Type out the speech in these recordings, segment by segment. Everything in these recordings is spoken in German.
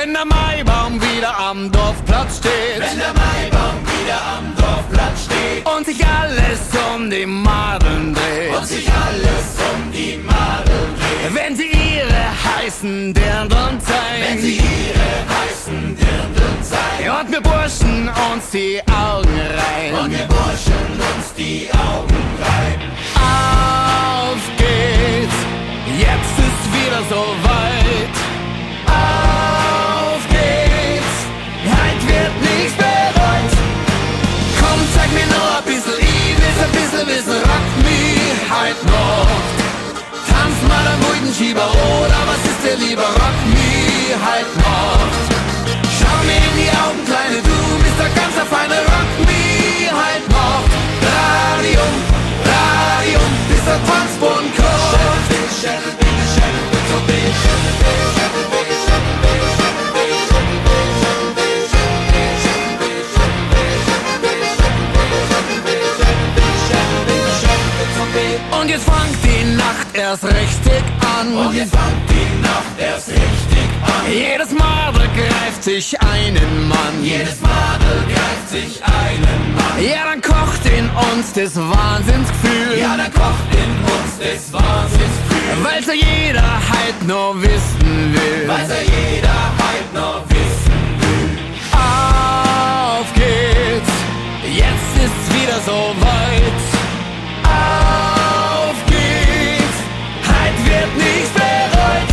Wenn der Maibaum wieder am Dorfplatz steht, wenn der Maibaum wieder am Dorfplatz steht und sich alles um die Madeln dreht, und sich alles um die Madeln dreht, wenn sie ihre heißen Dirndln zeigen, wenn sie ihre heißen Dirndln zeigen, und wir Burschen uns die Augen reiben, und wir Burschen uns die Augen reiben. Auf geht's, jetzt ist wieder so weit. Auf geht's, heut wird nichts bereut. Komm, zeig mir noch ein bisschen, ich will's ein bisschen wissen, rock me heut noch. Tanz mal am Muldenschieber, oder was ist dir lieber, rock me heut noch. Schau mir in die Augen, Kleine, du bist der ganze feine, rock me heut noch. Radium, Radium, bis der Tanzboden kommt. Und jetzt fängt die Nacht erst richtig an. Und jetzt fängt die Nacht erst richtig an. Jedes Madel greift sich einen Mann. Jedes Madel greift sich einen Mann. Ja, dann kocht in uns das Wahnsinnsgefühl. Ja, dann kocht in uns das Wahnsinnsgefühl. Weil's ja jeder halt nur wissen will. Weil's ja jeder halt nur wissen will. Auf geht's, jetzt ist's wieder so weit. Auf geht's, heut wird nichts bereut.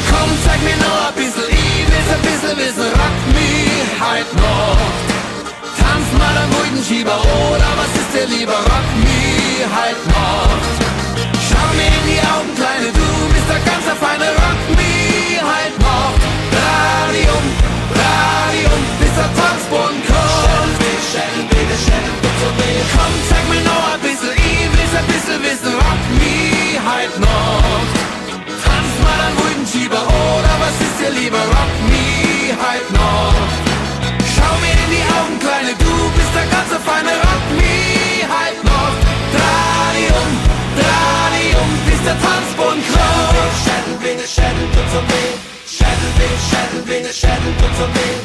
Komm, zeig mir noch ein bisschen, ich will's ein bisschen wissen, rock me heut noch. Tanz mal am Muldenschieber, oder was ist dir lieber, rock me heut noch. Schau mir in die Augen, Kleine, du bist der ganze feine, rock me heut noch. Radium, Radium, bis der Tanzboden kommt. Komm, zeig mir noch ein bisschen, ich will's ein bisschen wissen, rock me heut noch. Tanz mal am Muldenschieber, oder was ist dir lieber, rock me heut noch. Schau mir in die Augen, Kleine, du bist der ganze feine, rock me heut noch. Radium, Radium, bis der Tanzboden kommt. Schädelbinde, Schädel tut so weh. Schädelbinde, Schädelbinde, Schädel tut so weh.